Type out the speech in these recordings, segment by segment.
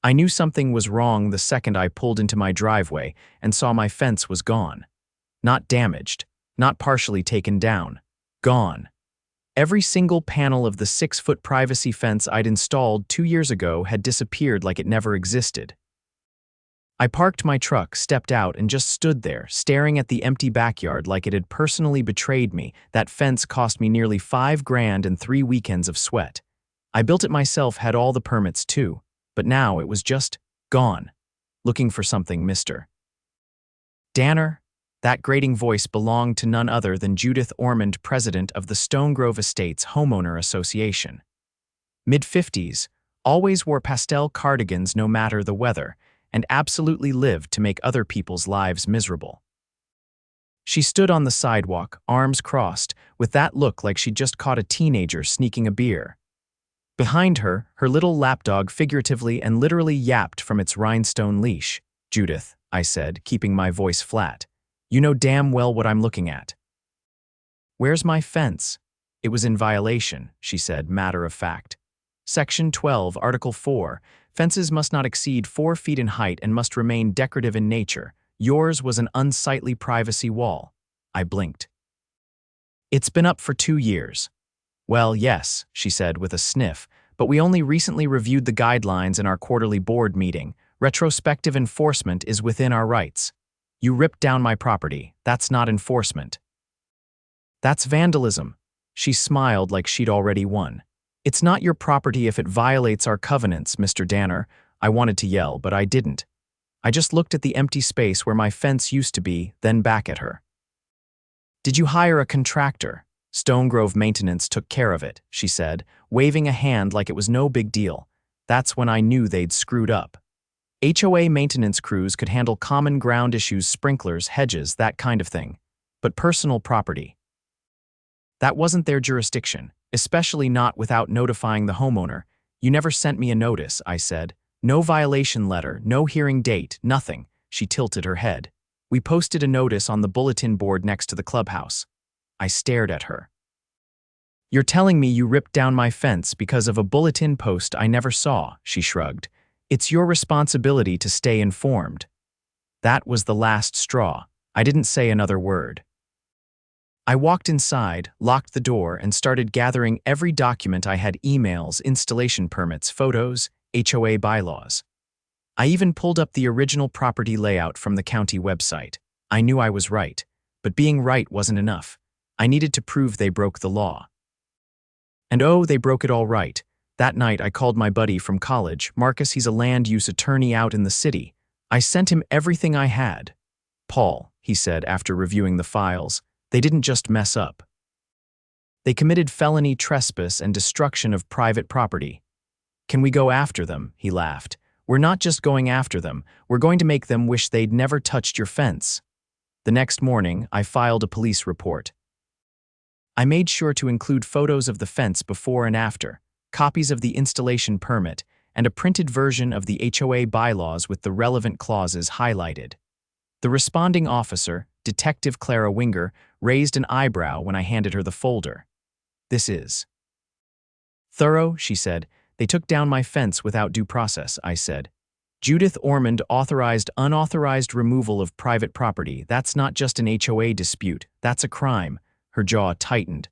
I knew something was wrong the second I pulled into my driveway and saw my fence was gone. Not damaged, not partially taken down. Gone. Every single panel of the 6-foot privacy fence I'd installed 2 years ago had disappeared like it never existed. I parked my truck, stepped out, and just stood there, staring at the empty backyard like it had personally betrayed me. That fence cost me nearly $5,000 and 3 weekends of sweat. I built it myself, had all the permits too, but now it was just gone. Looking for something, Mr. Danner? That grating voice belonged to none other than Judith Ormond, president of the Stonegrove Estates Homeowner Association. Mid-50s, always wore pastel cardigans no matter the weather, and absolutely lived to make other people's lives miserable. She stood on the sidewalk, arms crossed, with that look like she'd just caught a teenager sneaking a beer. Behind her, her little lapdog figuratively and literally yapped from its rhinestone leash. "Judith," I said, keeping my voice flat, "you know damn well what I'm looking at." "Where's my fence?" "It was in violation," she said, matter of fact. Section 12, Article 4, fences must not exceed 4 feet in height and must remain decorative in nature. Yours was an unsightly privacy wall. I blinked. "It's been up for 2 years. "Well, yes," she said with a sniff, "but we only recently reviewed the guidelines in our quarterly board meeting. Retrospective enforcement is within our rights. You ripped down my property. That's not enforcement. That's vandalism." She smiled like she'd already won. "It's not your property if it violates our covenants, Mr. Danner." I wanted to yell, but I didn't. I just looked at the empty space where my fence used to be, then back at her. "Did you hire a contractor?" "Stonegrove Maintenance took care of it," she said, waving a hand like it was no big deal. That's when I knew they'd screwed up. HOA maintenance crews could handle common ground issues, sprinklers, hedges, that kind of thing. But personal property, that wasn't their jurisdiction, especially not without notifying the homeowner. "You never sent me a notice," I said. "No violation letter, no hearing date, nothing." She tilted her head. "We posted a notice on the bulletin board next to the clubhouse." I stared at her. "You're telling me you ripped down my fence because of a bulletin post I never saw," she shrugged. "It's your responsibility to stay informed." That was the last straw. I didn't say another word. I walked inside, locked the door, and started gathering every document I had: emails, installation permits, photos, HOA bylaws. I even pulled up the original property layout from the county website. I knew I was right, but being right wasn't enough. I needed to prove they broke the law. And oh, they broke it all right. That night I called my buddy from college, Marcus. He's a land use attorney out in the city. I sent him everything I had. "Paul," he said after reviewing the files, "they didn't just mess up. They committed felony trespass and destruction of private property." "Can we go after them?" he laughed. "We're not just going after them, we're going to make them wish they'd never touched your fence." The next morning, I filed a police report. I made sure to include photos of the fence before and after, copies of the installation permit, and a printed version of the HOA bylaws with the relevant clauses highlighted. The responding officer, Detective Clara Winger, raised an eyebrow when I handed her the folder. "This is thorough," she said. "They took down my fence without due process," I said. "Judith Ormond authorized unauthorized removal of private property. That's not just an HOA dispute, that's a crime." Her jaw tightened.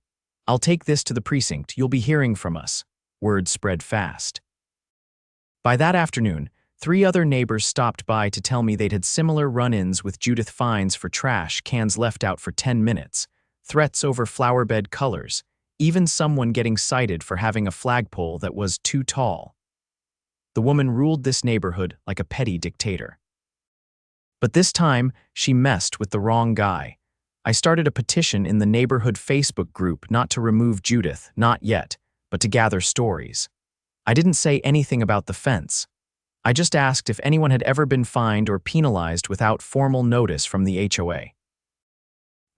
"I'll take this to the precinct. You'll be hearing from us." Word spread fast. By that afternoon, 3 other neighbors stopped by to tell me they'd had similar run-ins with Judith, fines for trash cans left out for 10 minutes, threats over flowerbed colors, even someone getting cited for having a flagpole that was too tall. The woman ruled this neighborhood like a petty dictator. But this time, she messed with the wrong guy. I started a petition in the neighborhood Facebook group not to remove Judith, not yet, but to gather stories. I didn't say anything about the fence. I just asked if anyone had ever been fined or penalized without formal notice from the HOA.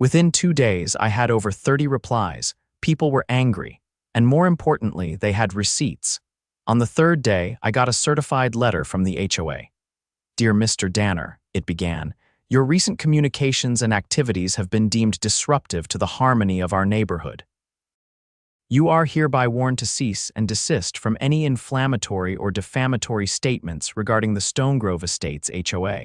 Within 2 days, I had over 30 replies. People were angry, and more importantly, they had receipts. On the 3rd day, I got a certified letter from the HOA. "Dear Mr. Danner," it began, "your recent communications and activities have been deemed disruptive to the harmony of our neighborhood. You are hereby warned to cease and desist from any inflammatory or defamatory statements regarding the Stonegrove Estates HOA.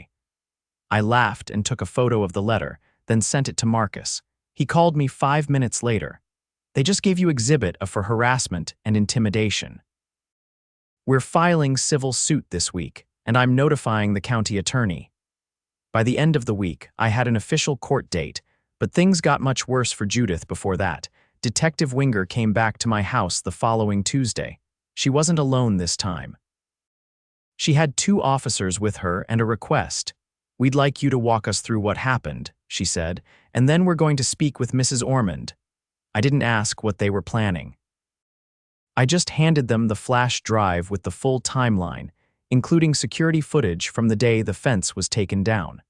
I laughed and took a photo of the letter, then sent it to Marcus. He called me 5 minutes later. They just gave you exhibit for harassment and intimidation. We're filing civil suit this week, and I'm notifying the county attorney. By the end of the week, I had an official court date, but things got much worse for Judith before that. Detective Winger came back to my house the following Tuesday. She wasn't alone this time. She had 2 officers with her and a request. "We'd like you to walk us through what happened," she said, "and then we're going to speak with Mrs. Ormond." I didn't ask what they were planning. I just handed them the flash drive with the full timeline, including security footage from the day the fence was taken down.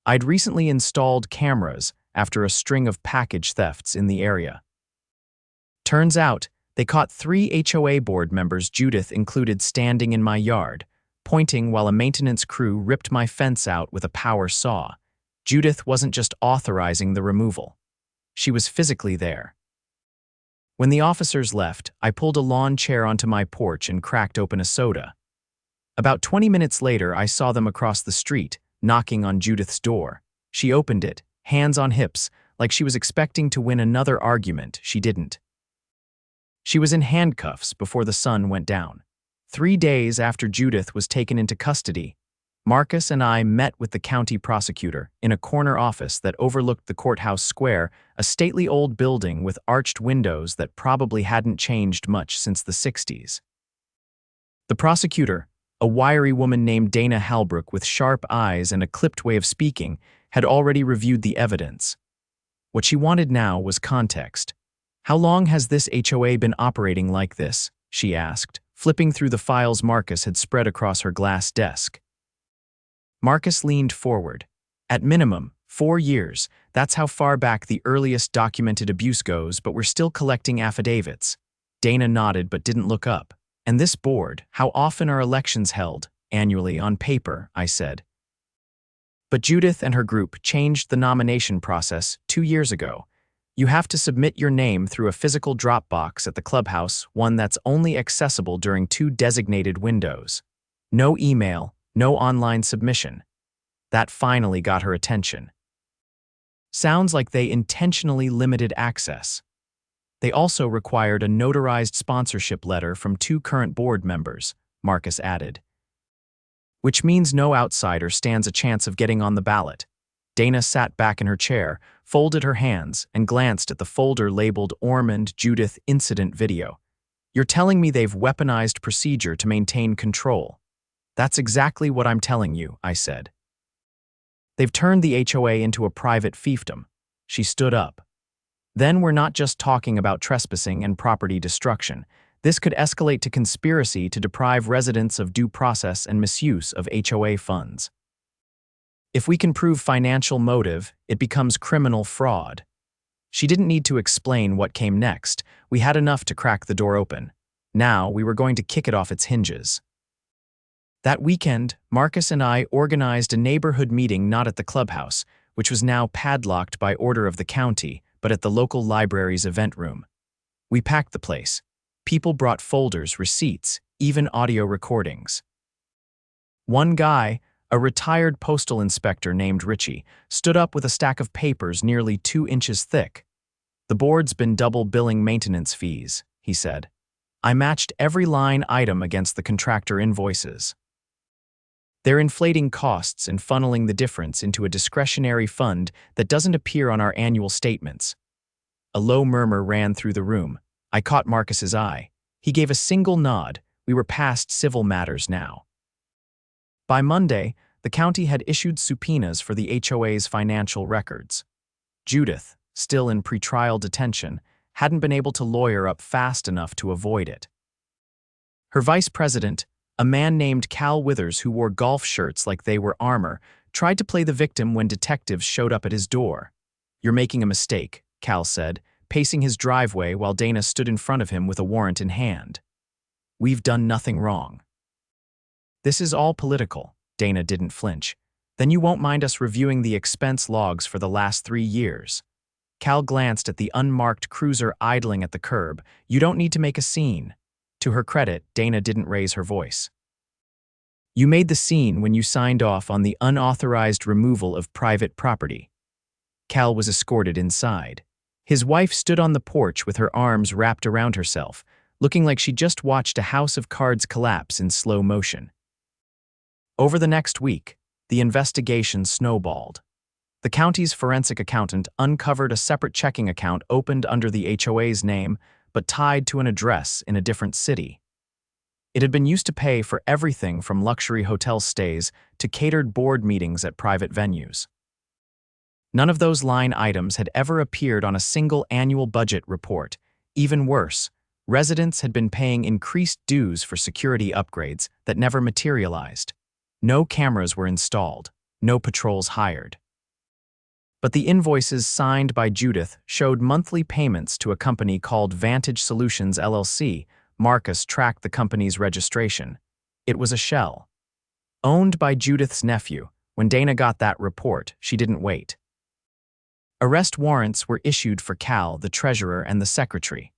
I'd recently installed cameras after a string of package thefts in the area. Turns out, they caught 3 HOA board members, Judith included, standing in my yard, pointing while a maintenance crew ripped my fence out with a power saw. Judith wasn't just authorizing the removal. She was physically there. When the officers left, I pulled a lawn chair onto my porch and cracked open a soda. About 20 minutes later, I saw them across the street, knocking on Judith's door. She opened it, hands on hips, like she was expecting to win another argument. She didn't. She was in handcuffs before the sun went down. 3 days after Judith was taken into custody, Marcus and I met with the county prosecutor in a corner office that overlooked the courthouse square, a stately old building with arched windows that probably hadn't changed much since the 60s. The prosecutor, a wiry woman named Dana Halbrook with sharp eyes and a clipped way of speaking, had already reviewed the evidence. What she wanted now was context. "How long has this HOA been operating like this?" she asked, flipping through the files Marcus had spread across her glass desk. Marcus leaned forward. "At minimum, 4 years. That's how far back the earliest documented abuse goes, but we're still collecting affidavits." Dana nodded but didn't look up. "And this board, how often are elections held?" "Annually, on paper," I said. "But Judith and her group changed the nomination process 2 years ago. You have to submit your name through a physical drop box at the clubhouse, one that's only accessible during 2 designated windows. No email, no online submission." That finally got her attention. "Sounds like they intentionally limited access." "They also required a notarized sponsorship letter from 2 current board members," Marcus added. "Which means no outsider stands a chance of getting on the ballot." Dana sat back in her chair, folded her hands, and glanced at the folder labeled Ormond Judith Incident Video. "You're telling me they've weaponized procedure to maintain control?" "That's exactly what I'm telling you," I said. "They've turned the HOA into a private fiefdom." She stood up. "Then we're not just talking about trespassing and property destruction. This could escalate to conspiracy to deprive residents of due process and misuse of HOA funds. If we can prove financial motive, it becomes criminal fraud." She didn't need to explain what came next. We had enough to crack the door open. Now we were going to kick it off its hinges. That weekend, Marcus and I organized a neighborhood meeting not at the clubhouse, which was now padlocked by order of the county, but at the local library's event room. We packed the place. People brought folders, receipts, even audio recordings. One guy, a retired postal inspector named Richie, stood up with a stack of papers nearly 2 inches thick. "The board's been double billing maintenance fees," he said. "I matched every line item against the contractor invoices. They're inflating costs and funneling the difference into a discretionary fund that doesn't appear on our annual statements." A low murmur ran through the room. I caught Marcus's eye. He gave a single nod. We were past civil matters now. By Monday, the county had issued subpoenas for the HOA's financial records. Judith, still in pretrial detention, hadn't been able to lawyer up fast enough to avoid it. Her vice president, a man named Cal Withers who wore golf shirts like they were armor, tried to play the victim when detectives showed up at his door. "You're making a mistake," Cal said, pacing his driveway while Dana stood in front of him with a warrant in hand. "We've done nothing wrong." "This is all political." Dana didn't flinch. "Then you won't mind us reviewing the expense logs for the last 3 years." Cal glanced at the unmarked cruiser idling at the curb. "You don't need to make a scene." To her credit, Dana didn't raise her voice. "You made the scene when you signed off on the unauthorized removal of private property." Cal was escorted inside. His wife stood on the porch with her arms wrapped around herself, looking like she'd just watched a house of cards collapse in slow motion. Over the next week, the investigation snowballed. The county's forensic accountant uncovered a separate checking account opened under the HOA's name, but tied to an address in a different city. It had been used to pay for everything from luxury hotel stays to catered board meetings at private venues. None of those line items had ever appeared on a single annual budget report. Even worse, residents had been paying increased dues for security upgrades that never materialized. No cameras were installed, no patrols hired. But the invoices signed by Judith showed monthly payments to a company called Vantage Solutions LLC. Marcus tracked the company's registration. It was a shell. Owned by Judith's nephew. When Dana got that report, she didn't wait. Arrest warrants were issued for Cal, the treasurer, and the secretary.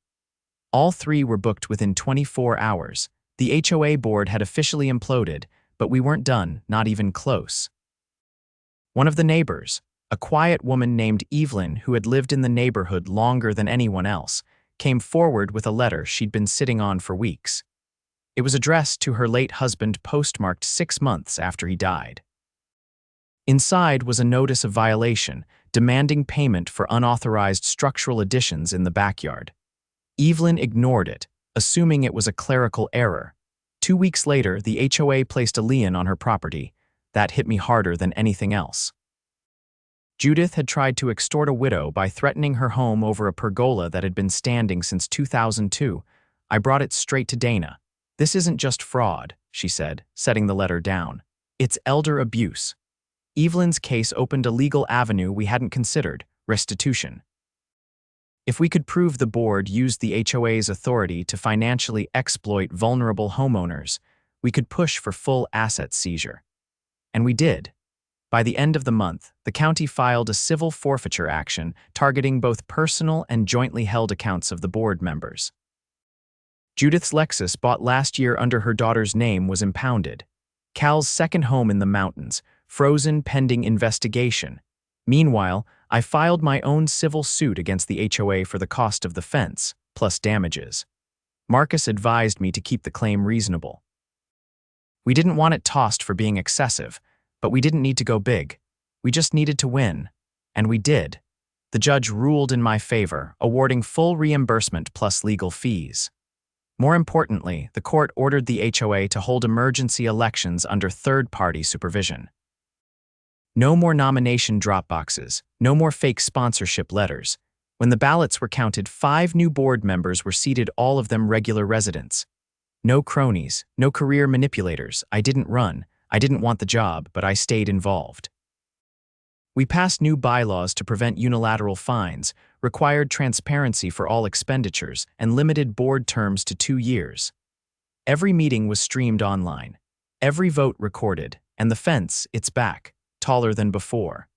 All three were booked within 24 hours. The HOA board had officially imploded, but we weren't done, not even close. One of the neighbors, a quiet woman named Evelyn who had lived in the neighborhood longer than anyone else, came forward with a letter she'd been sitting on for weeks. It was addressed to her late husband, postmarked 6 months after he died. Inside was a notice of violation, demanding payment for unauthorized structural additions in the backyard. Evelyn ignored it, assuming it was a clerical error. 2 weeks later, the HOA placed a lien on her property. That hit me harder than anything else. Judith had tried to extort a widow by threatening her home over a pergola that had been standing since 2002. I brought it straight to Dana. "This isn't just fraud," she said, setting the letter down. "It's elder abuse." Evelyn's case opened a legal avenue we hadn't considered: restitution. If we could prove the board used the HOA's authority to financially exploit vulnerable homeowners, we could push for full asset seizure. And we did. By the end of the month, the county filed a civil forfeiture action targeting both personal and jointly held accounts of the board members. Judith's Lexus, bought last year under her daughter's name, was impounded. Cal's second home in the mountains, frozen pending investigation. Meanwhile, I filed my own civil suit against the HOA for the cost of the fence, plus damages. Marcus advised me to keep the claim reasonable. We didn't want it tossed for being excessive, but we didn't need to go big. We just needed to win. And we did. The judge ruled in my favor, awarding full reimbursement plus legal fees. More importantly, the court ordered the HOA to hold emergency elections under third-party supervision. No more nomination drop boxes, no more fake sponsorship letters. When the ballots were counted, 5 new board members were seated, all of them regular residents. No cronies, no career manipulators. I didn't run. I didn't want the job, but I stayed involved. We passed new bylaws to prevent unilateral fines, required transparency for all expenditures, and limited board terms to 2 years. Every meeting was streamed online. Every vote recorded, and the fence, it's back, taller than before.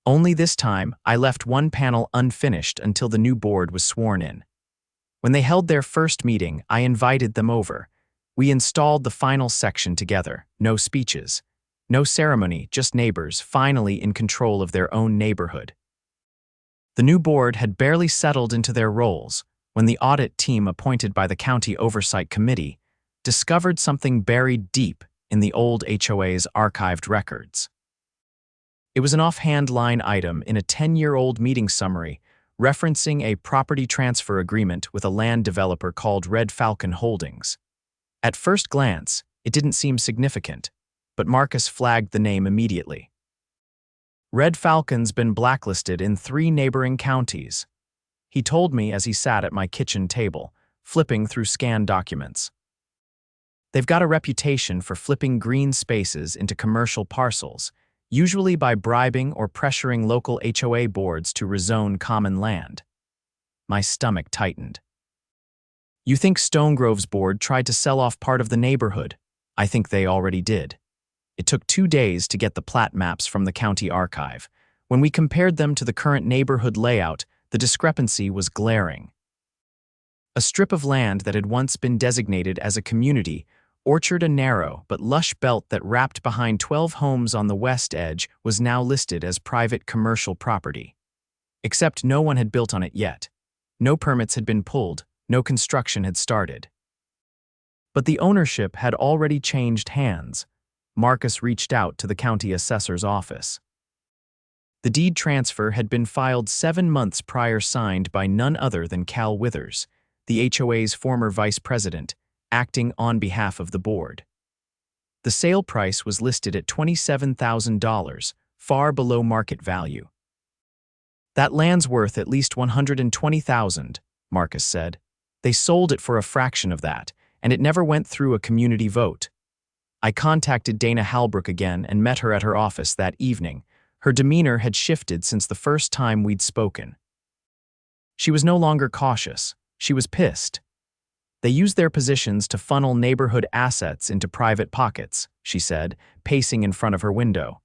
Only this time, I left one panel unfinished until the new board was sworn in. When they held their first meeting, I invited them over. We installed the final section together. No speeches. No ceremony, just neighbors finally in control of their own neighborhood. The new board had barely settled into their roles when the audit team appointed by the County Oversight Committee discovered something buried deep in the old HOA's archived records. It was an offhand line item in a 10-year-old meeting summary referencing a property transfer agreement with a land developer called Red Falcon Holdings. At first glance, it didn't seem significant, but Marcus flagged the name immediately. Red Falcon's been blacklisted in 3 neighboring counties, he told me as he sat at my kitchen table, flipping through scanned documents. They've got a reputation for flipping green spaces into commercial parcels, usually by bribing or pressuring local HOA boards to rezone common land. My stomach tightened. You think Stonegrove's board tried to sell off part of the neighborhood? I think they already did. It took 2 days to get the plat maps from the county archive. When we compared them to the current neighborhood layout, the discrepancy was glaring. A strip of land that had once been designated as a community orchard, a narrow but lush belt that wrapped behind 12 homes on the west edge, was now listed as private commercial property. Except no one had built on it yet. No permits had been pulled, no construction had started. But the ownership had already changed hands. Marcus reached out to the county assessor's office. The deed transfer had been filed 7 months prior, signed by none other than Cal Withers, the HOA's former vice president, acting on behalf of the board. The sale price was listed at $27,000, far below market value. "That land's worth at least $120,000, Marcus said. "They sold it for a fraction of that, and it never went through a community vote." I contacted Dana Halbrook again and met her at her office that evening. Her demeanor had shifted since the first time we'd spoken. She was no longer cautious. She was pissed. "They used their positions to funnel neighborhood assets into private pockets," she said, pacing in front of her window.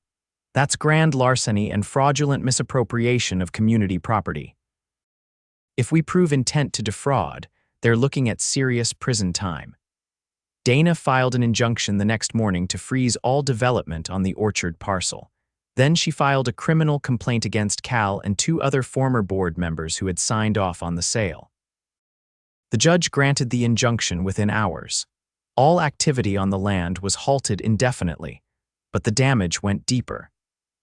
"That's grand larceny and fraudulent misappropriation of community property. If we prove intent to defraud, they're looking at serious prison time." Dana filed an injunction the next morning to freeze all development on the orchard parcel. Then she filed a criminal complaint against Cal and 2 other former board members who had signed off on the sale. The judge granted the injunction within hours. All activity on the land was halted indefinitely, but the damage went deeper.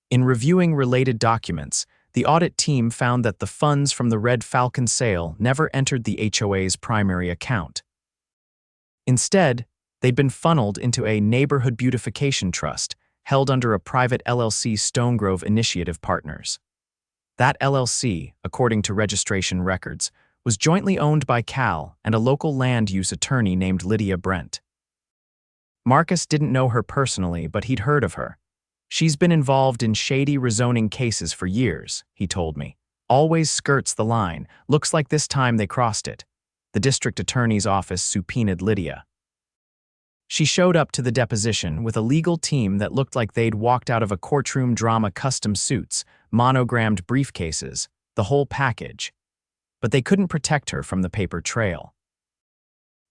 In reviewing related documents, the audit team found that the funds from the Red Falcon sale never entered the HOA's primary account. Instead, they'd been funneled into a neighborhood beautification trust held under a private LLC, Stonegrove Initiative Partners. That LLC, according to registration records, was jointly owned by Cal and a local land use attorney named Lydia Brent. Marcus didn't know her personally, but he'd heard of her. "She's been involved in shady rezoning cases for years," he told me. "Always skirts the line. Looks like this time they crossed it." The district attorney's office subpoenaed Lydia. She showed up to the deposition with a legal team that looked like they'd walked out of a courtroom drama, custom suits, monogrammed briefcases, the whole package. But they couldn't protect her from the paper trail.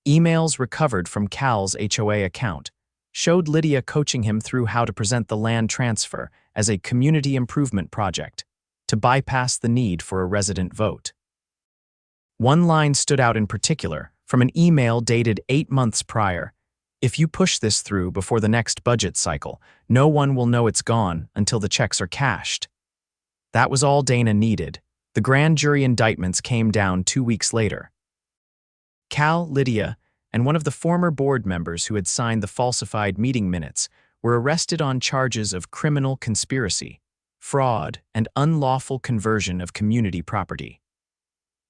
Emails recovered from Cal's HOA account showed Lydia coaching him through how to present the land transfer as a community improvement project to bypass the need for a resident vote. One line stood out in particular from an email dated 8 months prior. "If you push this through before the next budget cycle, no one will know it's gone until the checks are cashed." That was all Dana needed. The grand jury indictments came down 2 weeks later. Cal, Lydia, and one of the former board members who had signed the falsified meeting minutes were arrested on charges of criminal conspiracy, fraud, and unlawful conversion of community property.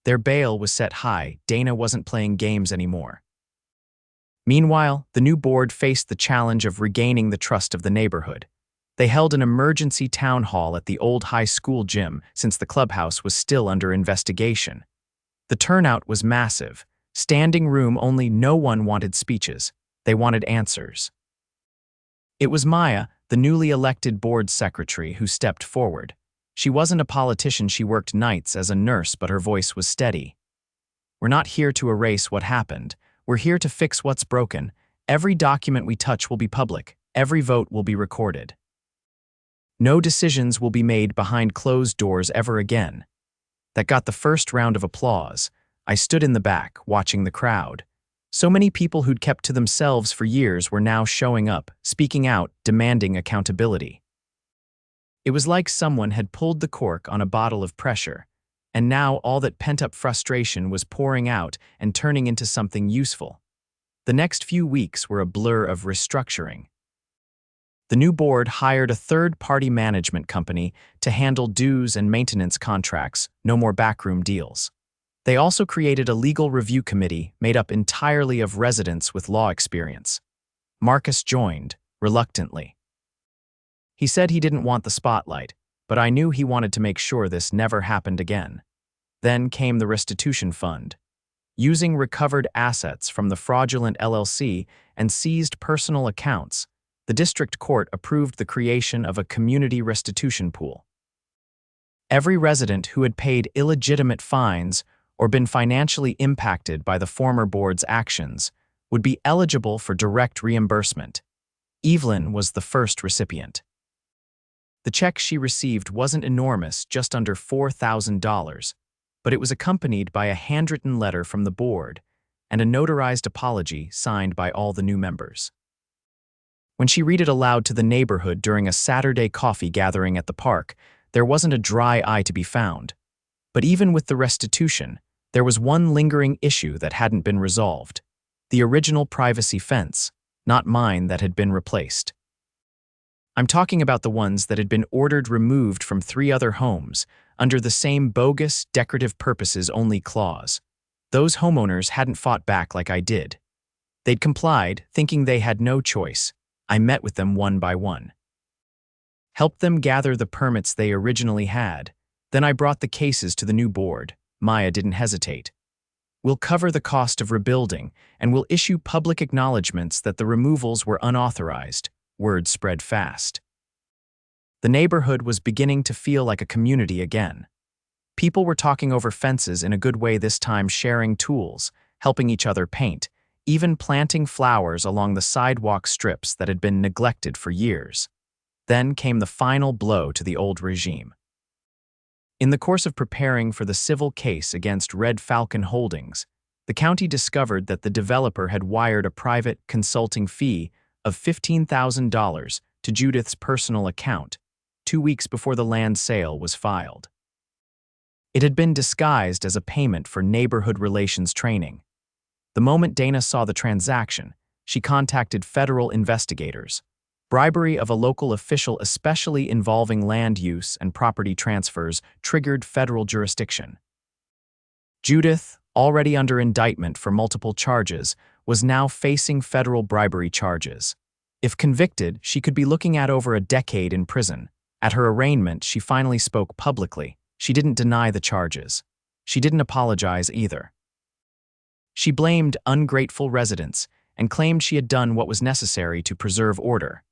Their bail was set high. Dana wasn't playing games anymore. Meanwhile, the new board faced the challenge of regaining the trust of the neighborhood. They held an emergency town hall at the old high school gym since the clubhouse was still under investigation. The turnout was massive. Standing room only. No one wanted speeches. They wanted answers. It was Maya, the newly elected board secretary, who stepped forward. She wasn't a politician. She worked nights as a nurse, but her voice was steady. "We're not here to erase what happened. We're here to fix what's broken. Every document we touch will be public. Every vote will be recorded. No decisions will be made behind closed doors ever again." That got the first round of applause. I stood in the back, watching the crowd. So many people who'd kept to themselves for years were now showing up, speaking out, demanding accountability. It was like someone had pulled the cork on a bottle of pressure, and now all that pent-up frustration was pouring out and turning into something useful. The next few weeks were a blur of restructuring. The new board hired a third-party management company to handle dues and maintenance contracts, no more backroom deals. They also created a legal review committee made up entirely of residents with law experience. Marcus joined, reluctantly. He said he didn't want the spotlight, but I knew he wanted to make sure this never happened again. Then came the restitution fund. Using recovered assets from the fraudulent LLC and seized personal accounts, the district court approved the creation of a community restitution pool. Every resident who had paid illegitimate fines or been financially impacted by the former board's actions would be eligible for direct reimbursement. Evelyn was the first recipient. The check she received wasn't enormous, just under $4,000, but it was accompanied by a handwritten letter from the board and a notarized apology signed by all the new members. When she read it aloud to the neighborhood during a Saturday coffee gathering at the park, there wasn't a dry eye to be found. But even with the restitution, there was one lingering issue that hadn't been resolved: the original privacy fence, not mine, that had been replaced. I'm talking about the ones that had been ordered removed from 3 other homes under the same bogus decorative purposes only clause. Those homeowners hadn't fought back like I did. They'd complied, thinking they had no choice. I met with them one by one, helped them gather the permits they originally had. Then I brought the cases to the new board. Maya didn't hesitate. We'll cover the cost of rebuilding, and we'll issue public acknowledgments that the removals were unauthorized. Word spread fast. The neighborhood was beginning to feel like a community again. People were talking over fences in a good way this time, sharing tools, helping each other paint, even planting flowers along the sidewalk strips that had been neglected for years. Then came the final blow to the old regime. In the course of preparing for the civil case against Red Falcon Holdings, the county discovered that the developer had wired a private consulting fee of $15,000 to Judith's personal account 2 weeks before the land sale was filed. It had been disguised as a payment for neighborhood relations training. The moment Dana saw the transaction, she contacted federal investigators. Bribery of a local official, especially involving land use and property transfers, triggered federal jurisdiction. Judith, already under indictment for multiple charges, was now facing federal bribery charges. If convicted, she could be looking at over a decade in prison. At her arraignment, she finally spoke publicly. She didn't deny the charges. She didn't apologize either. She blamed ungrateful residents and claimed she had done what was necessary to preserve order.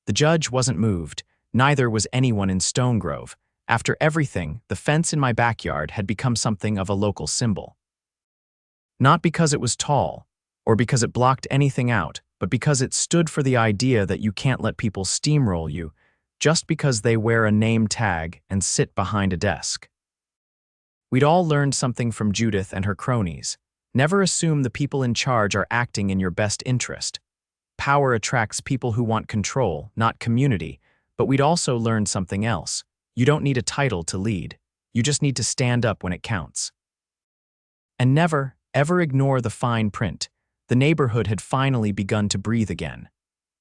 The judge wasn't moved, neither was anyone in Stone Grove. After everything, the fence in my backyard had become something of a local symbol. Not because it was tall, or because it blocked anything out, but because it stood for the idea that you can't let people steamroll you just because they wear a name tag and sit behind a desk. We'd all learned something from Judith and her cronies. Never assume the people in charge are acting in your best interest. Power attracts people who want control, not community. But we'd also learned something else. You don't need a title to lead. You just need to stand up when it counts. And never, ever ignore the fine print. The neighborhood had finally begun to breathe again.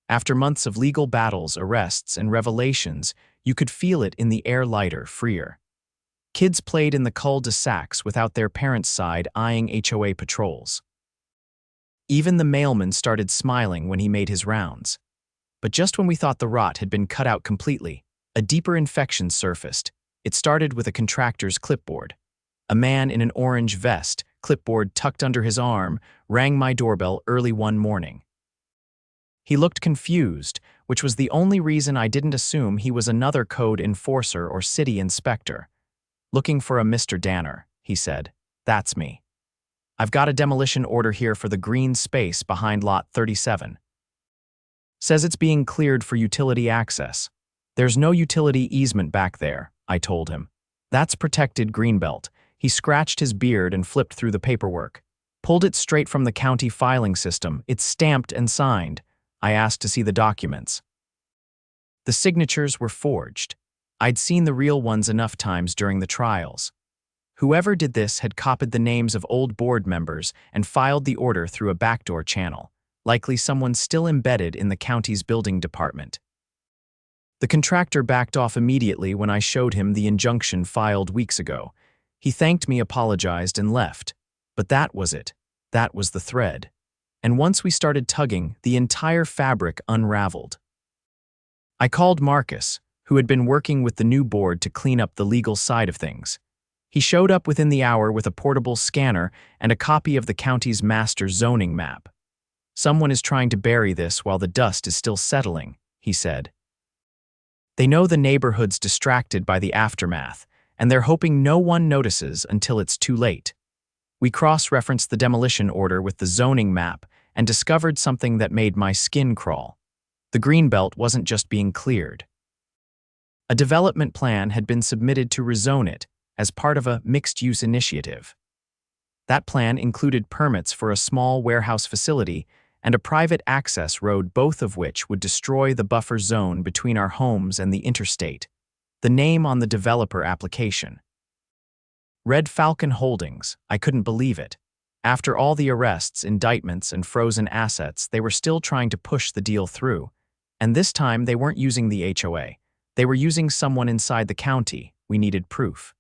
After months of legal battles, arrests, and revelations, you could feel it in the air, lighter, freer. Kids played in the cul-de-sacs without their parents' side eyeing HOA patrols. Even the mailman started smiling when he made his rounds. But just when we thought the rot had been cut out completely, a deeper infection surfaced. It started with a contractor's clipboard. A man in an orange vest, clipboard tucked under his arm, rang my doorbell early one morning. He looked confused, which was the only reason I didn't assume he was another code enforcer or city inspector. "Looking for a Mr. Danner," he said. "That's me. I've got a demolition order here for the green space behind lot 37. Says it's being cleared for utility access. There's no utility easement back there," I told him. "That's protected greenbelt." He scratched his beard and flipped through the paperwork. Pulled it straight from the county filing system. It's stamped and signed. I asked to see the documents. The signatures were forged. I'd seen the real ones enough times during the trials. Whoever did this had copied the names of old board members and filed the order through a backdoor channel, likely someone still embedded in the county's building department. The contractor backed off immediately when I showed him the injunction filed weeks ago. He thanked me, apologized, and left. But that was it. That was the thread. And once we started tugging, the entire fabric unraveled. I called Marcus, who had been working with the new board to clean up the legal side of things. He showed up within the hour with a portable scanner and a copy of the county's master zoning map. "Someone is trying to bury this while the dust is still settling," he said. "They know the neighborhood's distracted by the aftermath. and they're hoping no one notices until it's too late. We cross-referenced the demolition order with the zoning map and discovered something that made my skin crawl. The greenbelt wasn't just being cleared. A development plan had been submitted to rezone it as part of a mixed-use initiative. That plan included permits for a small warehouse facility and a private access road, both of which would destroy the buffer zone between our homes and the interstate. The name on the developer application: Red Falcon Holdings. I couldn't believe it. After all the arrests, indictments, and frozen assets, they were still trying to push the deal through. And this time, they weren't using the HOA. They were using someone inside the county. We needed proof.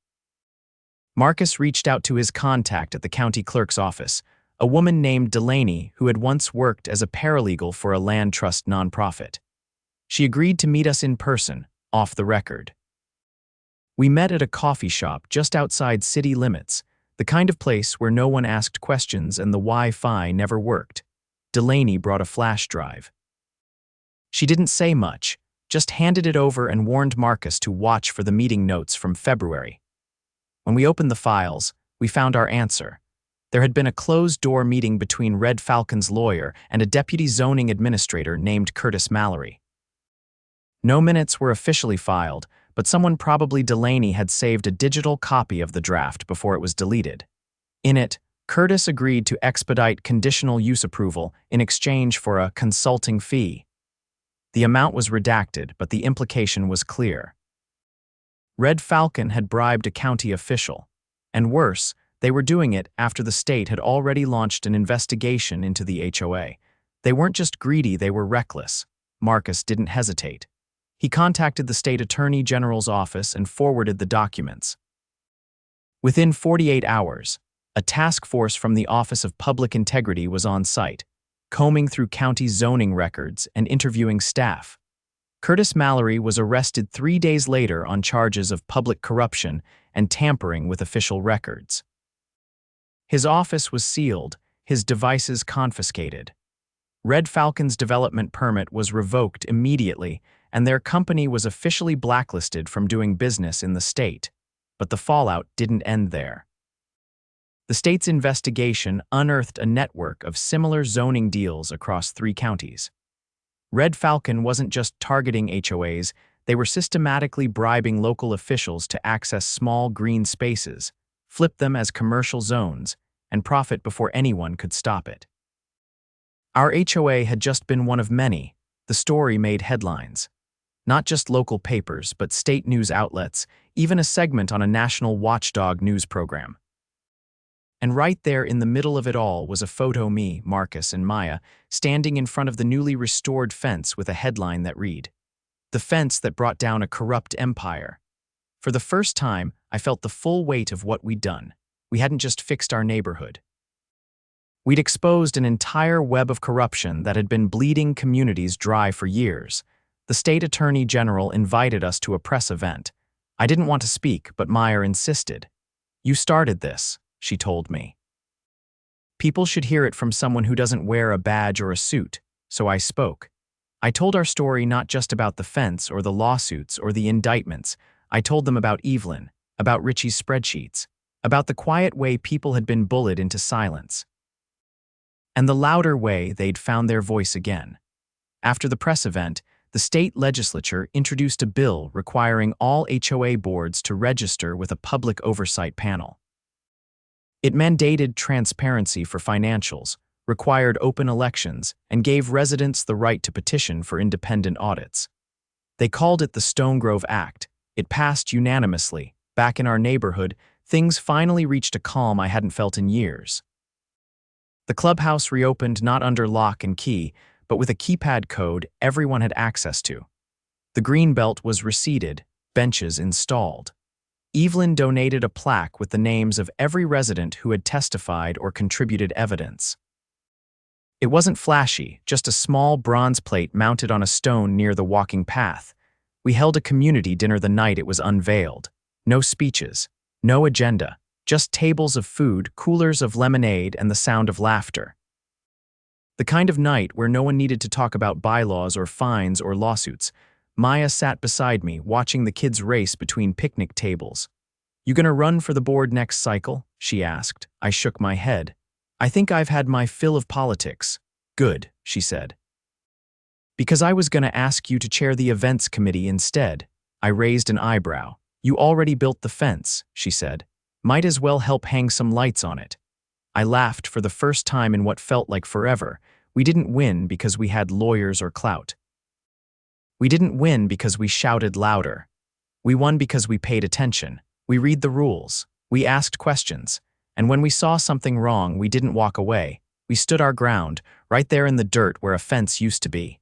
Marcus reached out to his contact at the county clerk's office, a woman named Delaney who had once worked as a paralegal for a land trust nonprofit. She agreed to meet us in person, off the record. We met at a coffee shop just outside city limits, the kind of place where no one asked questions and the Wi-Fi never worked. Delaney brought a flash drive. She didn't say much, just handed it over and warned Marcus to watch for the meeting notes from February. When we opened the files, we found our answer. There had been a closed-door meeting between Red Falcon's lawyer and a deputy zoning administrator named Curtis Mallory. No minutes were officially filed, but someone, probably Delaney, had saved a digital copy of the draft before it was deleted. In it, Curtis agreed to expedite conditional use approval in exchange for a consulting fee. The amount was redacted, but the implication was clear. Red Falcon had bribed a county official, and worse, they were doing it after the state had already launched an investigation into the HOA. They weren't just greedy, they were reckless. Marcus didn't hesitate. He contacted the state attorney general's office and forwarded the documents. Within 48 hours, a task force from the Office of Public Integrity was on site, combing through county zoning records and interviewing staff. Curtis Mallory was arrested 3 days later on charges of public corruption and tampering with official records. His office was sealed, his devices confiscated. Red Falcon's development permit was revoked immediately, and their company was officially blacklisted from doing business in the state. But the fallout didn't end there. The state's investigation unearthed a network of similar zoning deals across 3 counties. Red Falcon wasn't just targeting HOAs, they were systematically bribing local officials to access small green spaces, flip them as commercial zones, and profit before anyone could stop it. Our HOA had just been one of many. The story made headlines. Not just local papers, but state news outlets, even a segment on a national watchdog news program. And right there in the middle of it all was a photo of me, Marcus, and Maya, standing in front of the newly restored fence with a headline that read, "The fence that brought down a corrupt empire." For the first time, I felt the full weight of what we'd done. We hadn't just fixed our neighborhood. We'd exposed an entire web of corruption that had been bleeding communities dry for years. The state attorney general invited us to a press event. I didn't want to speak, but Maya insisted. "You started this," she told me. "People should hear it from someone who doesn't wear a badge or a suit," so I spoke. I told our story not just about the fence or the lawsuits or the indictments. I told them about Evelyn, about Richie's spreadsheets, about the quiet way people had been bullied into silence, and the louder way they'd found their voice again. After the press event, the state legislature introduced a bill requiring all HOA boards to register with a public oversight panel. It mandated transparency for financials, required open elections, and gave residents the right to petition for independent audits. They called it the Stone Grove Act. It passed unanimously. Back in our neighborhood, things finally reached a calm I hadn't felt in years. The clubhouse reopened not under lock and key, but with a keypad code everyone had access to. The greenbelt was reseeded, benches installed. Evelyn donated a plaque with the names of every resident who had testified or contributed evidence. It wasn't flashy, just a small bronze plate mounted on a stone near the walking path. We held a community dinner the night it was unveiled. No speeches, no agenda, just tables of food, coolers of lemonade, and the sound of laughter. The kind of night where no one needed to talk about bylaws or fines or lawsuits. Maya sat beside me, watching the kids race between picnic tables. You gonna run for the board next cycle? She asked. I shook my head. I think I've had my fill of politics. Good, she said. Because I was gonna ask you to chair the events committee instead. I raised an eyebrow. You already built the fence, she said. Might as well help hang some lights on it. I laughed for the first time in what felt like forever. We didn't win because we had lawyers or clout. We didn't win because we shouted louder. We won because we paid attention. We read the rules. We asked questions. And when we saw something wrong, we didn't walk away. We stood our ground, right there in the dirt where a fence used to be.